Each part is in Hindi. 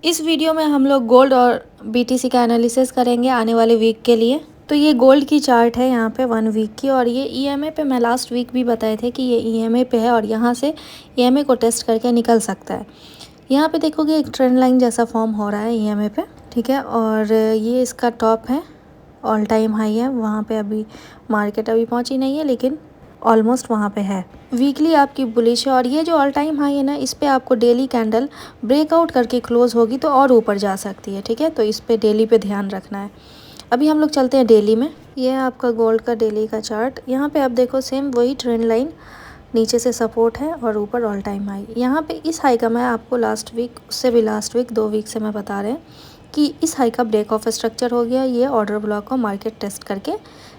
इस वीडियो में हम लोग गोल्ड और बीटीसी का एनालिसिस करेंगे आने वाले वीक के लिए। तो ये गोल्ड की चार्ट है यहाँ पे 1 वीक की, और ये ईएमए पे मैं लास्ट वीक भी बताए थे कि ये ईएमए पे है और यहाँ से ईएमए को टेस्ट करके निकल सकता है। यहाँ पे देखोगे एक ट्रेंड लाइन जैसा फॉर्म हो रहा है ईएमए पे, ठीक है। और ये इसका टॉप है, ऑल टाइम हाई है। वहाँ पे अभी मार्केट अभी पहुँची नहीं है, लेकिन ऑलमोस्ट वहाँ पे है। वीकली आपकी बुलिश है, और ये जो ऑल टाइम हाई है ना, इस पे आपको डेली कैंडल ब्रेकआउट करके क्लोज होगी तो और ऊपर जा सकती है, ठीक है। तो इस पे डेली पे ध्यान रखना है। अभी हम लोग चलते हैं डेली में। ये है आपका गोल्ड का डेली का चार्ट। यहाँ पे आप देखो सेम वही ट्रेंड लाइन, नीचे से सपोर्ट है और ऊपर ऑल टाइम हाई। यहाँ पे इस हाई का मैं आपको लास्ट वीक, उससे भी लास्ट वीक 2 वीक से मैं बता रहे हैं कि इस हाई का ब्रेक ऑफ स्ट्रक्चर हो गया। ये ऑर्डर ब्लॉक को मार्केट टेस्ट करके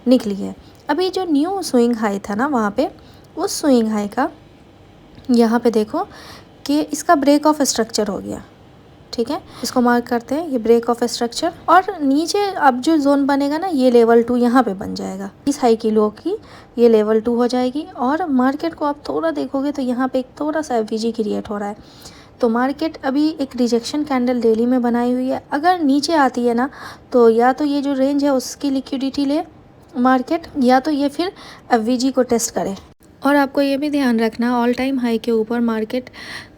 निकली है। अभी जो न्यू स्विंग हाई था ना वहाँ पे, उस स्विंग हाई का यहाँ पे देखो कि इसका ब्रेक ऑफ स्ट्रक्चर हो गया, ठीक है। इसको मार्क करते हैं, ये ब्रेक ऑफ स्ट्रक्चर। और नीचे अब जो जोन बनेगा ना, ये लेवल 2 यहाँ पे बन जाएगा। इस हाई की लो की ये लेवल 2 हो जाएगी। और मार्केट को आप थोड़ा देखोगे तो यहाँ पे एक थोड़ा सा एफवीजी क्रिएट हो रहा है। तो मार्केट अभी एक रिजेक्शन कैंडल डेली में बनाई हुई है। अगर नीचे आती है ना, तो या तो ये जो रेंज है उसकी लिक्विडिटी ले मार्केट, या तो ये फिर एफवीजी को टेस्ट करे। और आपको ये भी ध्यान रखना, ऑल टाइम हाई के ऊपर मार्केट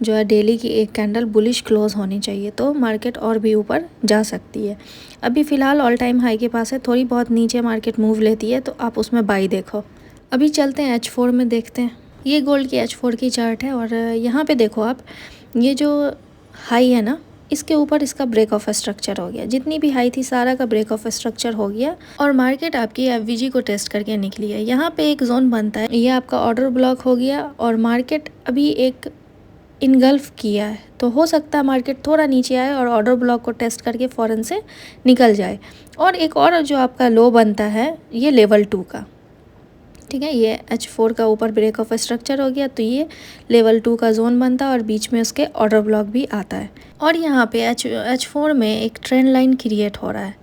जो है डेली की एक कैंडल बुलिश क्लोज होनी चाहिए, तो मार्केट और भी ऊपर जा सकती है। अभी फ़िलहाल ऑल टाइम हाई के पास है, थोड़ी बहुत नीचे मार्केट मूव लेती है तो आप उसमें बाई देखो। अभी चलते हैं H4 में, देखते हैं। ये गोल्ड की H4 की चार्ट है, और यहाँ पे देखो आप, ये जो हाई है ना, इसके ऊपर इसका ब्रेक ऑफ स्ट्रक्चर हो गया। जितनी भी हाई थी सारा का ब्रेक ऑफ स्ट्रक्चर हो गया, और मार्केट आपकी एफवीजी को टेस्ट करके निकली है। यहाँ पे एक जोन बनता है, ये आपका ऑर्डर ब्लॉक हो गया, और मार्केट अभी एक इनगल्फ किया है। तो हो सकता है मार्केट थोड़ा नीचे आए और ऑर्डर ब्लॉक को टेस्ट करके फ़ौरन से निकल जाए। और एक और जो आपका लो बनता है ये लेवल 2 का, ठीक है। ये H4 का ऊपर ब्रेक ऑफ स्ट्रक्चर हो गया, तो ये लेवल 2 का जोन बनता है और बीच में उसके ऑर्डर ब्लॉक भी आता है। और यहाँ पे H4 में एक ट्रेंड लाइन क्रिएट हो रहा है।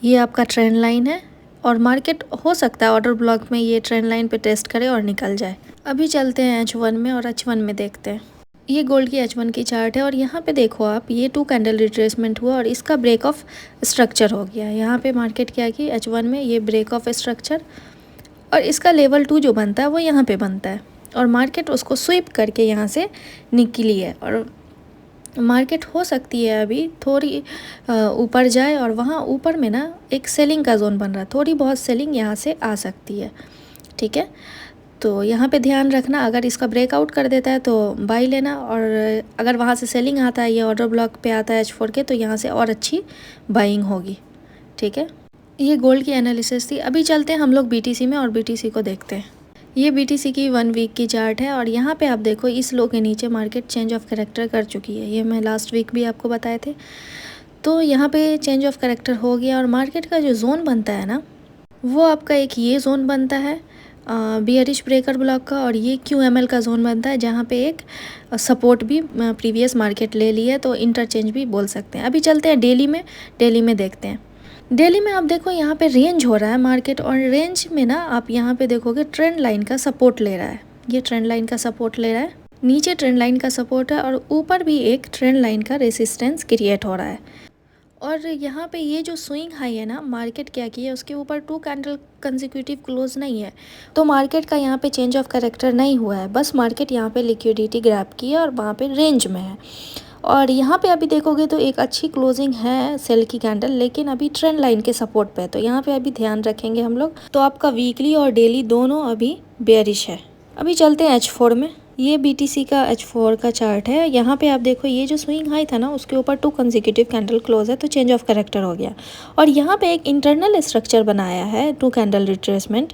ये आपका ट्रेंड लाइन है, और मार्केट हो सकता है ऑर्डर ब्लॉक में ये ट्रेंड लाइन पे टेस्ट करे और निकल जाए। अभी चलते हैं H1 में, और H1 में देखते हैं। ये गोल्ड की H1 की चार्ट है, और यहाँ पे देखो आप, ये 2 कैंडल रिट्रेसमेंट हुआ और इसका ब्रेक ऑफ स्ट्रक्चर हो गया। यहाँ पे मार्केट क्या की, H1 में ये ब्रेक ऑफ स्ट्रक्चर, और इसका लेवल 2 जो बनता है वो यहाँ पे बनता है, और मार्केट उसको स्वीप करके यहाँ से निकली है। और मार्केट हो सकती है अभी थोड़ी ऊपर जाए, और वहाँ ऊपर में ना एक सेलिंग का जोन बन रहा है, थोड़ी बहुत सेलिंग यहाँ से आ सकती है, ठीक है। तो यहाँ पे ध्यान रखना, अगर इसका ब्रेकआउट कर देता है तो बाई लेना, और अगर वहाँ से सेलिंग आता है, ये ऑर्डर ब्लॉक पे आता है H4 के, तो यहाँ से और अच्छी बाइंग होगी, ठीक है। ये गोल्ड की एनालिसिस थी। अभी चलते हैं हम लोग बीटीसी में, और बीटीसी को देखते हैं। ये बीटीसी की 1 वीक की चार्ट है, और यहाँ पे आप देखो इस लो के नीचे मार्केट चेंज ऑफ कैरेक्टर कर चुकी है। ये मैं लास्ट वीक भी आपको बताए थे। तो यहाँ पे चेंज ऑफ कैरेक्टर हो गया, और मार्केट का जो जोन बनता है ना, वो आपका एक ये जोन बनता है बियरिश ब्रेकर ब्लॉक का, और ये QML का जोन बनता है, जहाँ पे एक सपोर्ट भी प्रीवियस मार्केट ले ली है, तो इंटरचेंज भी बोल सकते हैं। अभी चलते हैं डेली में। डेली में देखते हैं। डेली में आप देखो यहाँ पे रेंज हो रहा है मार्केट, और रेंज में ना आप यहाँ पे देखोगे ट्रेंड लाइन का सपोर्ट ले रहा है। ये ट्रेंड लाइन का सपोर्ट ले रहा है, नीचे ट्रेंड लाइन का सपोर्ट है, और ऊपर भी एक ट्रेंड लाइन का रेसिस्टेंस क्रिएट हो रहा है। और यहाँ पे ये जो स्विंग हाई है ना, मार्केट क्या की है, उसके ऊपर 2 कैंडल कंसेक्यूटिव क्लोज नहीं है, तो मार्केट का यहाँ पे चेंज ऑफ कैरेक्टर नहीं हुआ है। बस मार्केट यहाँ पे लिक्विडिटी ग्रैब की है, और वहाँ पे रेंज में है। और यहाँ पे अभी देखोगे तो एक अच्छी क्लोजिंग है सेल की कैंडल, लेकिन अभी ट्रेंड लाइन के सपोर्ट पे है, तो यहाँ पे अभी ध्यान रखेंगे हम लोग। तो आपका वीकली और डेली दोनों अभी बेयरिश है। अभी चलते हैं H4 में। ये BTC का H4 का चार्ट है। यहाँ पे आप देखो ये जो स्विंग हाई था ना, उसके ऊपर 2 कंसेक्यूटिव कैंडल क्लोज है, तो चेंज ऑफ कैरेक्टर हो गया। और यहाँ पे एक इंटरनल स्ट्रक्चर बनाया है, 2 कैंडल रिट्रेसमेंट,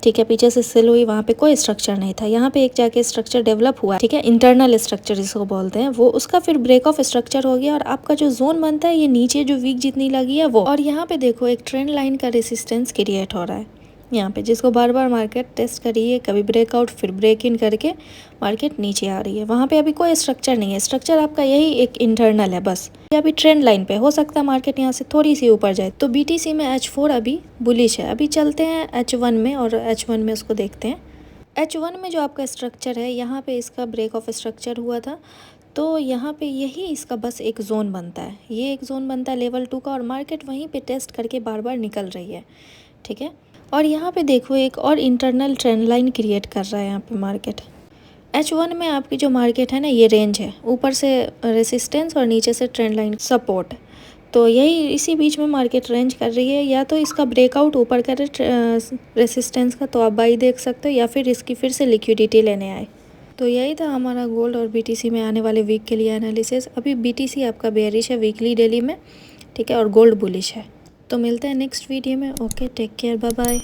ठीक है। पीछे से सेल हुई, वहाँ पे कोई स्ट्रक्चर नहीं था, यहाँ पे एक जाके स्ट्रक्चर डेवलप हुआ, ठीक है। इंटरनल स्ट्रक्चर जिसको बोलते हैं, वो उसका फिर ब्रेक ऑफ स्ट्रक्चर हो गया, और आपका जो जोन बनता है ये नीचे जो वीक जितनी लगी है वो। और यहाँ पे देखो एक ट्रेंड लाइन का रेसिस्टेंस क्रिएट हो रहा है यहाँ पे, जिसको बार बार मार्केट टेस्ट कर रही है, कभी ब्रेकआउट फिर ब्रेक इन करके मार्केट नीचे आ रही है। वहाँ पे अभी कोई स्ट्रक्चर नहीं है, स्ट्रक्चर आपका यही एक इंटरनल है बस। ये अभी ट्रेंड लाइन पे, हो सकता है मार्केट यहाँ से थोड़ी सी ऊपर जाए। तो BTC में H4 अभी बुलिश है। अभी चलते हैं H1 में, और H1 में उसको देखते हैं। H1 में जो आपका स्ट्रक्चर है, यहाँ पे इसका ब्रेक ऑफ स्ट्रक्चर हुआ था, तो यहाँ पे यही इसका बस एक जोन बनता है, ये एक जोन बनता है लेवल 2 का, और मार्केट वहीं पे टेस्ट करके बार बार निकल रही है, ठीक है। और यहाँ पे देखो एक और इंटरनल ट्रेंड लाइन क्रिएट कर रहा है यहाँ पे मार्केट। H1 में आपकी जो मार्केट है ना, ये रेंज है, ऊपर से रेसिस्टेंस और नीचे से ट्रेंड लाइन सपोर्ट। तो यही इसी बीच में मार्केट रेंज कर रही है, या तो इसका ब्रेकआउट ऊपर करे रेसिस्टेंस का तो आप बाई देख सकते हो, या फिर इसकी फिर से लिक्विडिटी लेने आए। तो यही था हमारा गोल्ड और बीटीसी में आने वाले वीक के लिए एनालिसिस। अभी बीटीसी आपका बेयरिश है वीकली डेली में, ठीक है, और गोल्ड बुलिश है। तो मिलते हैं नेक्स्ट वीडियो में। Okay, take care, bye bye.